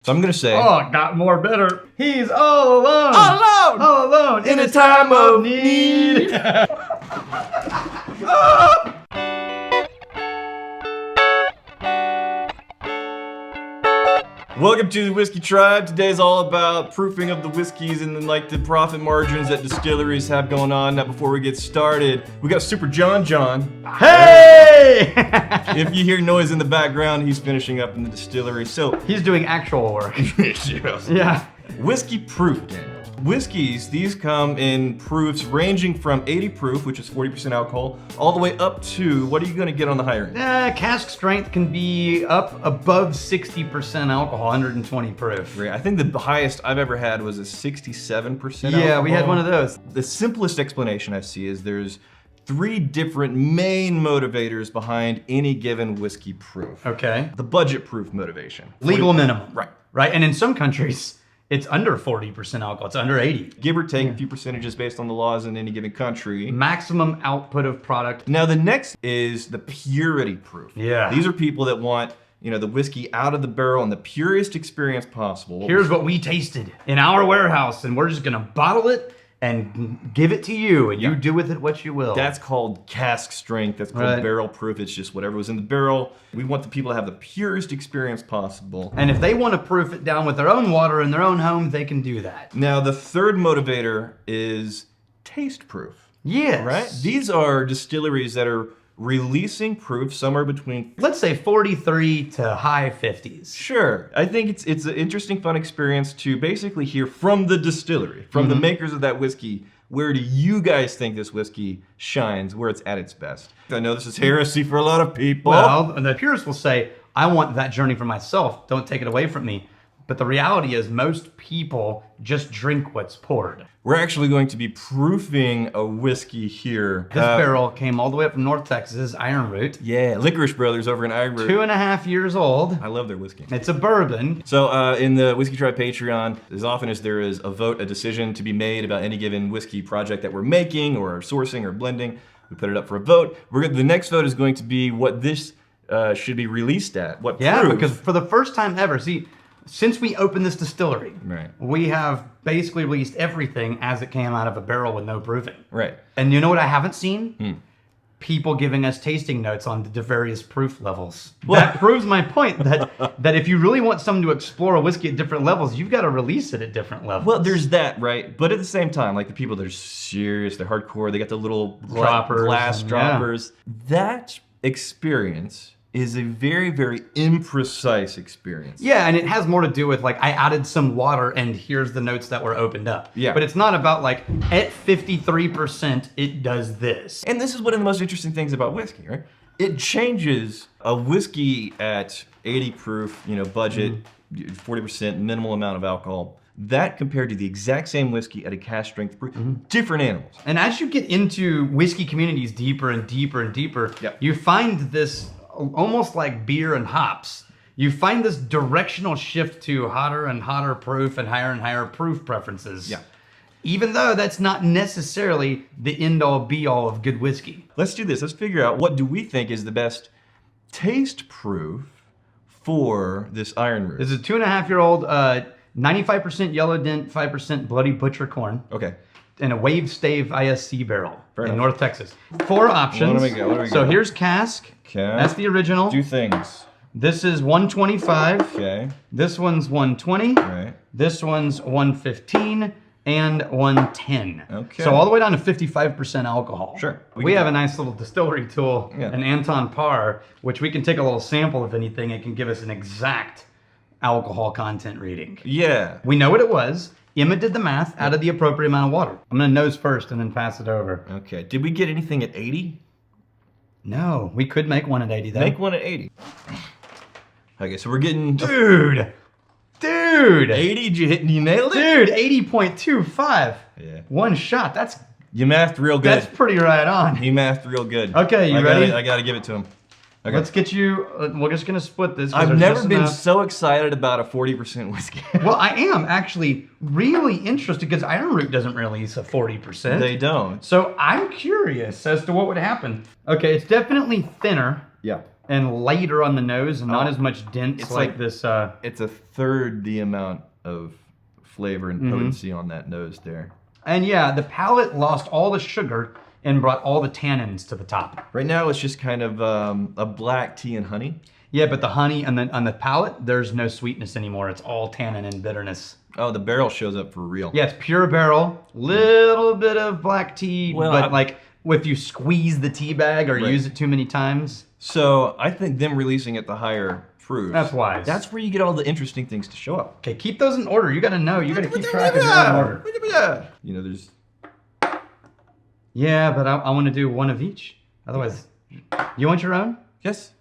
So I'm going to say... Oh, it got more bitter. He's all alone. All alone! All alone In a time of need. Welcome to the Whiskey Tribe. Today's all about proofing of the whiskeys and then like the profit margins that distilleries have going on. Now before we get started, we got Super John. Hey! If you hear noise in the background, he's finishing up in the distillery. So He's doing actual work. Yeah. Whiskey proof, Daniel. Whiskeys, these come in proofs ranging from 80 proof, which is 40% alcohol, all the way up to, what are you gonna get on the higher end? Cask strength can be up above 60% alcohol, 120 proof. I think the highest I've ever had was a 67% alcohol. Yeah, we had one of those. The simplest explanation I see is there's 3 different main motivators behind any given whiskey proof. Okay. The budget proof motivation. Legal minimum. Right. Right, and in some countries, it's under 40% alcohol. It's under 80. Give or take a few percentages based on the laws in any given country. Maximum output of product. Now the next is the purity proof. Yeah. These are people that want, you know, the whiskey out of the barrel in the purest experience possible. Here's what we tasted in our warehouse, and we're just gonna bottle it and give it to you, and you do with it what you will. That's called cask strength. That's called barrel proof. It's just whatever was in the barrel. We want the people to have the purest experience possible. And if they want to proof it down with their own water in their own home, they can do that. Now, the third motivator is taste proof. Yes. Right? These are distilleries that are releasing proof somewhere between, let's say 43 to high 50s. Sure. I think it's an interesting, fun experience to basically hear from the distillery, from the makers of that whiskey, where do you guys think this whiskey shines, where it's at its best? I know this is heresy for a lot of people. Well, the purists will say, I want that journey for myself. Don't take it away from me. But the reality is most people just drink what's poured. We're actually going to be proofing a whiskey here. This barrel came all the way up from North Texas, Ironroot. Yeah, Licorice Brothers over in Ironroot. 2.5 years old. I love their whiskey. It's a bourbon. So in the Whiskey Tribe Patreon, as often as there is a vote, a decision to be made about any given whiskey project that we're making or sourcing or blending, we put it up for a vote. The next vote is going to be what this should be released at. What proof. Because for the first time ever, since we opened this distillery, we have basically released everything as it came out of a barrel with no proofing. Right. And you know what I haven't seen? People giving us tasting notes on the various proof levels. Well, that proves my point that if you really want someone to explore a whiskey at different levels, you've got to release it at different levels. Well, there's that, right? But at the same time, like the people that are serious, they're hardcore, they got the little glass droppers. That experience is a very, very imprecise experience. Yeah, and it has more to do with like I added some water and here's the notes that were opened up. Yeah. But it's not about like at 53% it does this. And this is one of the most interesting things about whiskey, right? It changes a whiskey at 80 proof, budget, 40% minimal amount of alcohol. That compared to the exact same whiskey at a cask strength proof, different animals. And as you get into whiskey communities deeper and deeper and deeper, you find this almost like beer and hops. You find this directional shift to hotter and hotter proof and higher proof preferences. Yeah. Even though that's not necessarily the end-all be-all of good whiskey. Let's do this. Let's figure out what do we think is the best taste proof for this Ironroot. This is a 2.5-year-old, 95% yellow dent, 5% bloody butcher corn. Okay. In a wave stave ISC barrel in North Texas. 4 options. What do we go? So here's Cask. That's the original. Do things. This is 125. Okay. This one's 120. Right. This one's 115 and 110. Okay. So all the way down to 55% alcohol. Sure. We have a nice little distillery tool, an Anton Par, which we can take a little sample of anything. It can give us an exact alcohol content reading. Yeah. We know what it was. Emma did the math, added the appropriate amount of water. I'm gonna nose first and then pass it over. Okay. Did we get anything at 80? No, we could make one at 80 though. Make one at 80. Okay, so we're getting... Dude! 80? You nailed it? Dude, 80.25. Yeah. One shot, that's... You mathed real good. That's pretty right on. He mathed real good. Okay, you ready? I gotta give it to him. Okay. Let's get you, we're just gonna split this. I've never been so excited about a 40% whiskey. Well, I am actually really interested because Ironroot doesn't release a 40%. They don't. So I'm curious as to what would happen. Okay, it's definitely thinner. Yeah. and lighter on the nose and not as much dense It's like like- this. It's a third the amount of flavor and potency on that nose there. And yeah, the palate lost all the sugar and brought all the tannins to the top. Right now, it's just kind of a black tea and honey. Yeah, but the honey and on the palate, there's no sweetness anymore. It's all tannin and bitterness. Oh, the barrel shows up for real. Yeah, it's pure barrel, little bit of black tea, Well, but like if you squeeze the tea bag or Right. use it too many times. So I think them releasing at the higher proofs. That's wise. That's where you get all the interesting things to show up. Okay, keep those in order. You gotta know. You gotta keep track of your own order. You know, there's. Yeah, but I want to do one of each. Otherwise, you want your own? Yes.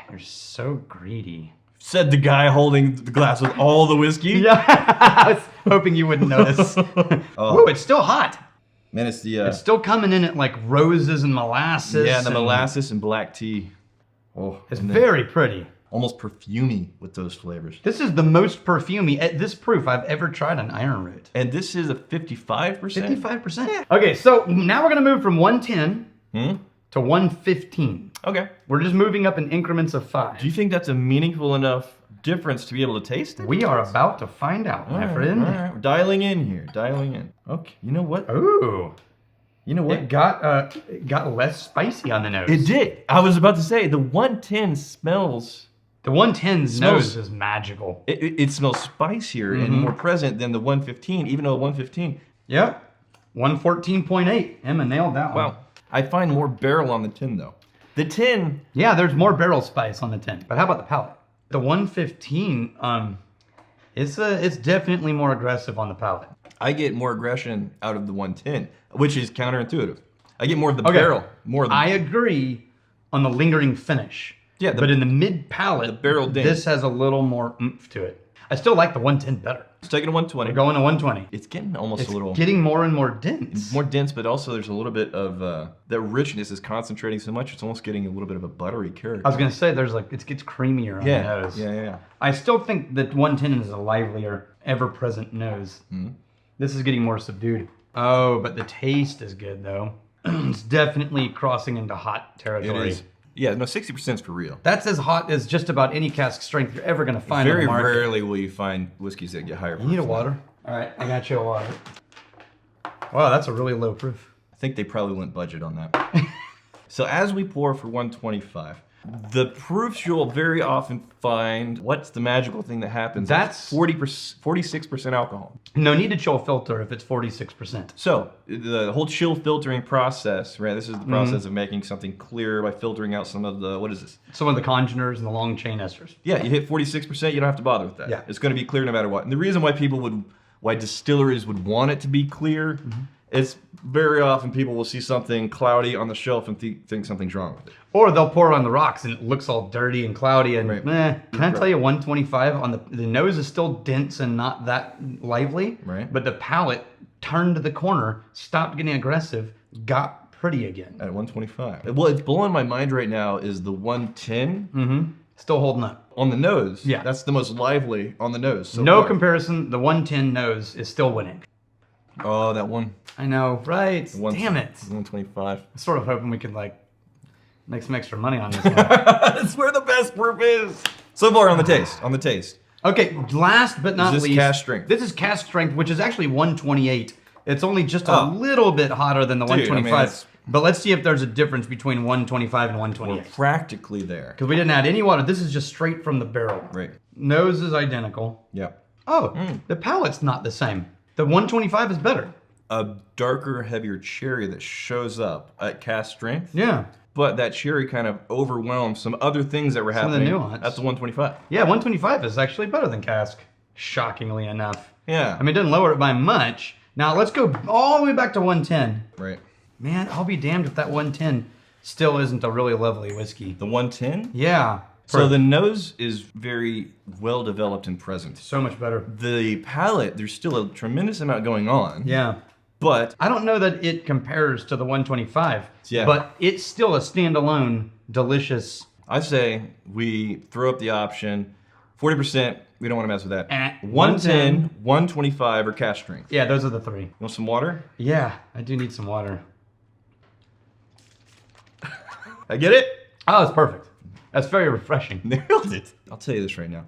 You're so greedy. Said the guy holding the glass with all the whiskey. Yeah, I was hoping you wouldn't notice. Oh. Whoa, it's still hot. Man, it's the. It's still coming in at like roses and molasses. Yeah, the and molasses and black tea. Oh, It's and then very pretty. almost perfumey with those flavors. This is the most perfumey at this proof I've ever tried on Ironroot. And this is a 55%. 55%. Okay, so now we're gonna move from 110 to 115. Okay. We're just moving up in increments of 5. Do you think that's a meaningful enough difference to be able to taste it? We are about to find out, my friend. All right. We're dialing in here. Dialing in. Okay. You know what? Ooh. You know what? It got less spicy on the nose. It did. I was about to say the 110 smells. The 110's Smells- nose is magical. It smells spicier and more present than the 115. Even though 115. Yep. 114.8. Emma nailed that one. Wow. I find more barrel on the tin though. The tin. Yeah, there's more barrel spice on the 10. But how about the palate? The 115, it's definitely more aggressive on the palate. I get more aggression out of the 110, which is counterintuitive. I get more of the Okay. barrel. More of the. I agree on the lingering finish. Yeah, but in the mid palate, the barrel ding. this has a little more oomph to it. I still like the 110 better. It's taking a 120. We're going to 120. It's getting almost It's a little getting more and more dense. more dense, but also there's a little bit of the richness is concentrating so much. It's almost getting a little bit of a buttery character. I was gonna say there's like it gets creamier on the nose. Yeah. I still think that 110 is a livelier, ever-present nose. This is getting more subdued. Oh, but the taste is good though. It's definitely crossing into hot It territory. is. Yeah, no, 60% is for real. That's as hot as just about any cask strength you're ever gonna find on Very the market. rarely will you find whiskeys that get higher. You need a proof. water? All right, I got you a water. Wow, that's a really low proof. I think they probably went budget on that. So as we pour for 125, the proofs you'll very often find, what's the magical thing that happens? That's 46% alcohol. No need to chill filter if it's 46%. So the whole chill filtering process, right? This is the process of making something clear by filtering out some of the, what is this? Some of the congeners and the long chain esters. Yeah, you hit 46%, you don't have to bother with that. Yeah. It's going to be clear no matter what. And the reason why why distilleries would want it to be clear, is very often people will see something cloudy on the shelf and think something's wrong with it. Or they'll pour it on the rocks and it looks all dirty and cloudy and Right. Can I tell you 125 on the nose is still dense and not that lively. Right. But the palate turned the corner, stopped getting aggressive, got pretty again. At 125. Well, it's blowing my mind right now is the 110 Still holding up. on the nose. Yeah. That's the most lively on the nose. So No far. comparison, the 110 nose is still winning. Oh, that one. I know, right? The one- Damn it. 125. I'm sort of hoping we could like make some extra money on this one. That's where the best proof is. So far on the taste. On the taste. Okay, last but not Is this least. cask strength? This is cask strength, which is actually 128. It's only just a Oh. little bit hotter than the Dude, I mean, 125. it's- But let's see if there's a difference between 125 and We're 128. practically there. Because we didn't add any water. This is just straight from the barrel. Right. Nose is identical. Yeah. Oh, the palate's not the same. The 125 is better. A darker, heavier cherry that shows up at cask strength. Yeah. But that cherry kind of overwhelms some other things that were Some of the happening nuance. at the 125. Yeah, 125 is actually better than cask. Shockingly enough. Yeah. I mean, it doesn't lower it by much. Now let's go all the way back to 110. Right. Man, I'll be damned if that 110 still isn't a really lovely whiskey. The 110? Yeah. So the nose is very well developed and present. So much better. The palate, there's still a tremendous amount going on. Yeah. But I don't know that it compares to the 125, Yeah. but it's still a standalone, delicious. I say we throw up the option 40%, we don't want to mess with that. 110, 125, or cask strength. Yeah, those are the three. You want some water? Yeah, I do need some water. I get it? Oh, it's perfect. That's very refreshing. Nailed it. I'll tell you this right now.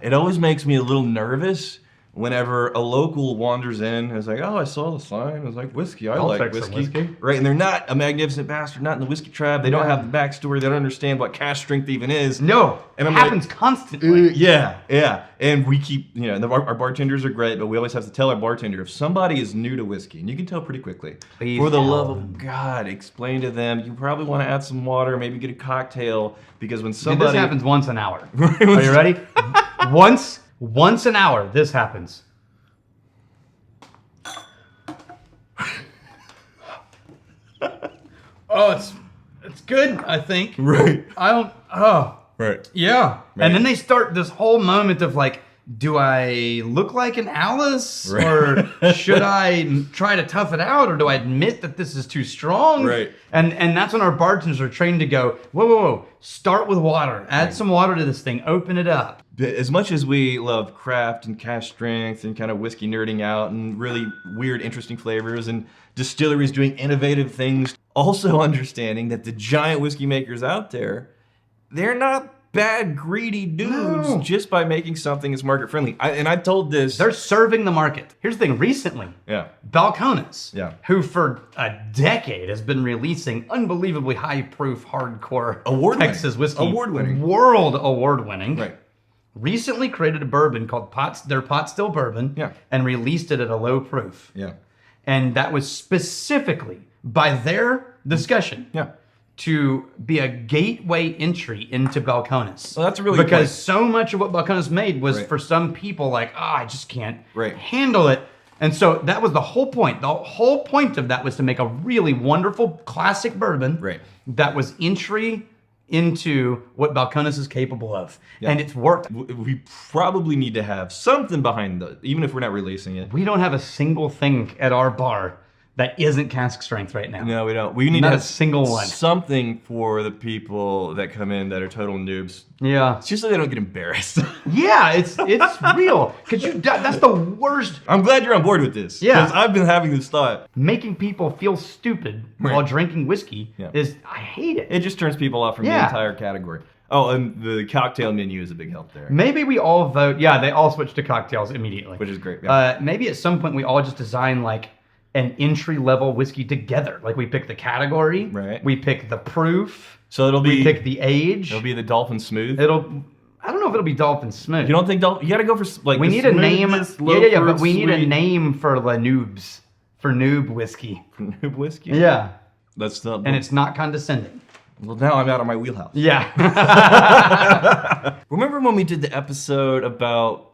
It always makes me a little nervous whenever a local wanders in and is like, oh, I saw the sign. I was like, whiskey, I like take some whiskey. whiskey. Right, and they're not a magnificent bastard, not in the whiskey tribe. They don't have the backstory. They don't understand what cask strength even is. No, and it I'm happens like, constantly. Yeah. And we keep, our bartenders are great, but we always have to tell our bartender, if somebody is new to whiskey, and you can tell pretty quickly, Please for the tell love them. of God, explain to them, you probably want to add some water, maybe get a cocktail, because when somebody... This happens once an hour. Are you ready? Once an hour, this happens. Oh, it's good, I think. Right. Right. Yeah. Right. And then they start this whole moment of like, do I look like an Alice? Right. Or should I try to tough it out? Or do I admit that this is too strong? Right. And that's when our bartenders are trained to go, whoa. Start with water. Add some water to this thing. Open it up. As much as we love craft and cask strength and kind of whiskey nerding out and really weird, interesting flavors and distilleries doing innovative things, also understanding that the giant whiskey makers out there, they're not bad, greedy dudes just by making something that's market friendly. I've told this. They're serving the market. Here's the thing. Recently, Balcones, who for a decade has been releasing unbelievably high proof, hardcore Texas whiskey, world award winning. Right. Recently created a bourbon called their pot still bourbon, and released it at a low proof. Yeah. And that was specifically by their discussion. Yeah. To be a gateway entry into Balcones. Well, that's a really because so much of what Balcones made was for some people like, I just can't handle it. And so that was the whole point. The whole point of that was to make a really wonderful classic bourbon that was entry into what Balcones is capable of. Yeah. And it's worked. We probably need to have something behind even if we're not releasing it. We don't have a single thing at our bar that isn't cask strength right now. No, we don't. We need to have a single one. Something for the people that come in that are total noobs. Yeah. It's just so they don't get embarrassed. Yeah, it's real. That's the worst. I'm glad you're on board with this. Yeah. Because I've been having this thought. Making people feel stupid while drinking whiskey I hate it. It just turns people off from the entire category. Oh, and the cocktail menu is a big help there. Maybe we all vote. Yeah, they all switch to cocktails immediately. Which is great. Yeah. Maybe at some point we all just design like an entry-level whiskey together. Like we pick the category, we pick the proof, so we pick the age. It'll be the Dolphin Smooth. I don't know if it'll be Dolphin Smooth. You don't think Dolphin? You got to go for like. We need a name. Yeah, but we need a name for the noobs, for noob whiskey. For noob whiskey. Yeah, that's not. And it's not condescending. Well, now I'm out of my wheelhouse. Yeah. Remember when we did the episode about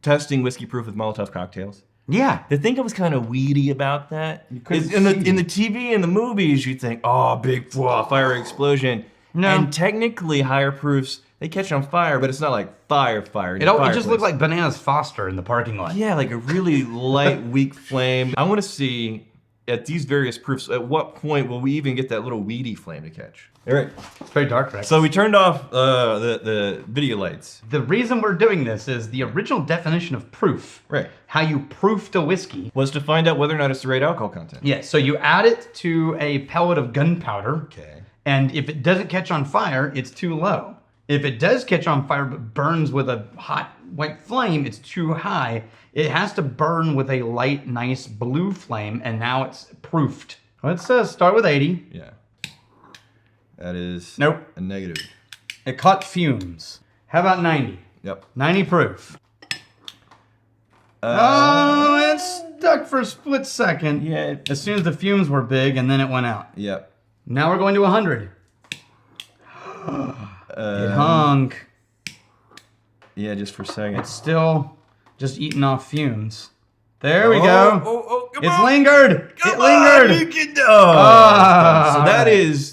testing whiskey proof with Molotov cocktails? Yeah. They think I was kind of weedy about that. In the TV and the movies, you'd think, oh, big fire explosion. No. And technically, higher proofs, they catch on fire, but it's not like fire. It just looked like Bananas Foster in the parking lot. Yeah, like a really light, weak flame. I want to see, at these various proofs, at what point will we even get that little weedy flame to catch? All right. It's very dark, right? So we turned off the video lights. The reason we're doing this is the original definition of proof. Right. How you proofed a whiskey. Was to find out whether or not it's the right alcohol content. Yeah, so you add it to a pellet of gunpowder. Okay. And if it doesn't catch on fire, it's too low. If it does catch on fire but burns with a hot white flame, it's too high. It has to burn with a light, nice blue flame, and now it's proofed. Let's start with 80. Yeah. That is a negative. It caught fumes. How about 90? Yep. 90 proof. It stuck for a split second. Yeah. As soon as the fumes were big, and then it went out. Yep. Now we're going to 100. It hung. Yeah, just for a second. It's still just eating off fumes. There we go. It's lingered. It lingered. So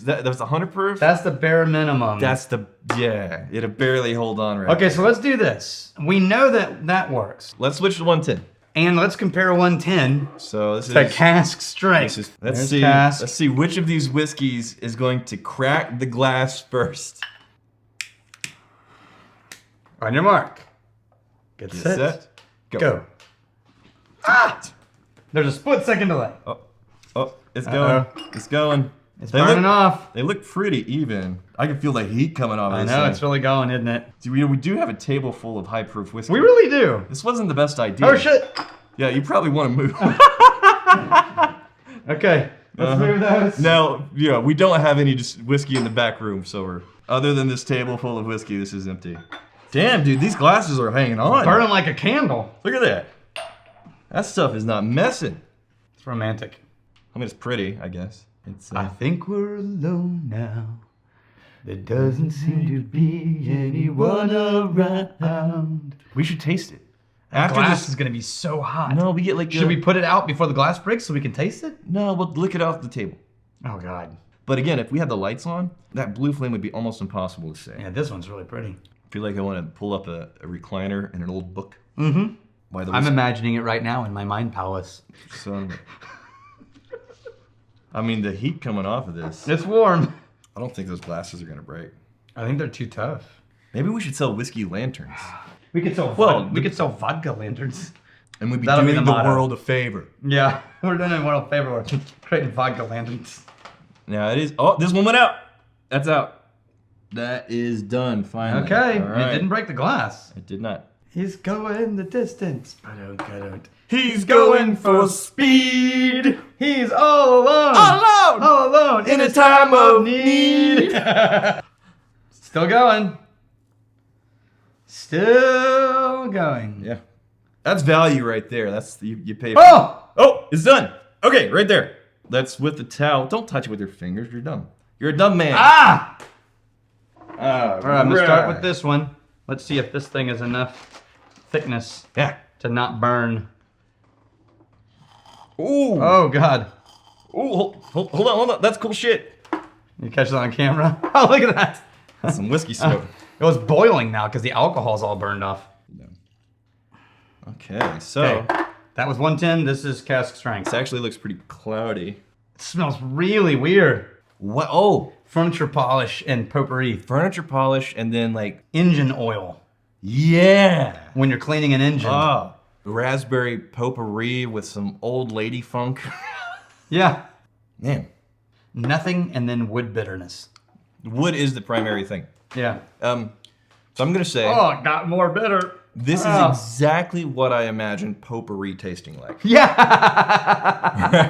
that's 100 proof? That's the bare minimum. It'll barely hold on right. Okay, so let's do this. We know that works. Let's switch to 110. And let's compare 110 so this to cask strength. Let's see which of these whiskeys is going to crack the glass first. On your mark. Get set. Go. Ah! There's a split second delay. Oh, it's going. It's going. It's burning off. They look pretty even. I can feel the heat coming off. I know, it's really going, isn't it? See, we do have a table full of high proof whiskey. We really do. This wasn't the best idea. Oh shit! Yeah, you probably want to move. Okay, let's move those. Now, yeah, we don't have any whiskey in the back room, so other than this table full of whiskey, this is empty. Damn, dude, these glasses are hanging on. Burning like a candle. Look at that. That stuff is not messing. It's romantic. I mean, it's pretty, I guess. It's. I think we're alone now. There doesn't seem to be anyone around. We should taste it. After this is gonna be so hot. No, we get like. Should we put it out before the glass breaks so we can taste it? No, we'll lick it off the table. Oh god. But again, if we had the lights on, that blue flame would be almost impossible to say. Yeah, this one's really pretty. I feel like I want to pull up a recliner and an old book. Mm-hmm. By the I'm imagining it right now in my mind palace. So, I mean, the heat coming off of this. It's warm. I don't think those glasses are gonna break. I think they're too tough. Maybe we should sell whiskey lanterns. We could sell we could sell vodka lanterns. And we'd be That'll be doing the the motto. world a favor. Yeah, we're doing a world favor. We're creating vodka lanterns. Now it is. Oh, this one went out. That's out. That is done. Finally. Okay, All right. it didn't break the glass. It did not. He's going the distance. He's going for speed. He's all alone. All alone. All alone In a time of need. Still going. Still going. Yeah. That's value right there. That's you pay for. Oh, it's done. Okay, right there. That's with the towel. Don't touch it with your fingers. You're dumb. You're a dumb man. Ah! All All right, I'm gonna start with this one. Let's see if this thing is enough thickness Yeah. to not burn. Ooh. Oh god. Ooh. Hold on. That's cool shit. You catch that on camera? Oh, look at that. That's some whiskey smoke. It was boiling now because the alcohol's all burned off. Okay, so Okay. That was 110. This is cask strength. this actually looks pretty cloudy. It smells really weird. What? Oh, Furniture polish and potpourri. furniture polish and then like Engine oil. yeah. When you're cleaning an engine. Ah, raspberry potpourri with some old lady funk. Yeah. Man, Nothing and then wood bitterness. wood is the primary thing. Yeah. So I'm gonna say Oh, it got more bitter. this is Oh. exactly what I imagined potpourri tasting like. Yeah.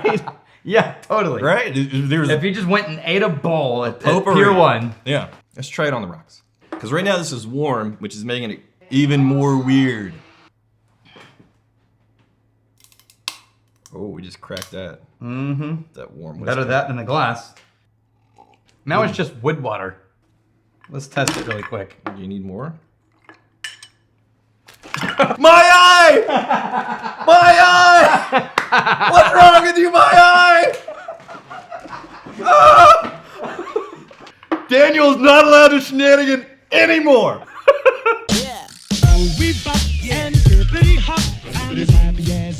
Right? Yeah, totally. Right? There's If you just went and ate a bowl at potpourri. Pier 1. Yeah. Let's try it on the rocks. Because right now this is warm, which is making it even more weird. Oh, we just cracked that. Mm-hmm. That warm whiskey. Better that than the glass. Now it's just wood water. Let's test it really quick. Do you need more? My eye! My eye! What's wrong with you, my eye? Ah! Daniel's not allowed to shenanigan anymore. Yeah. We bop and pretty hot and as happy as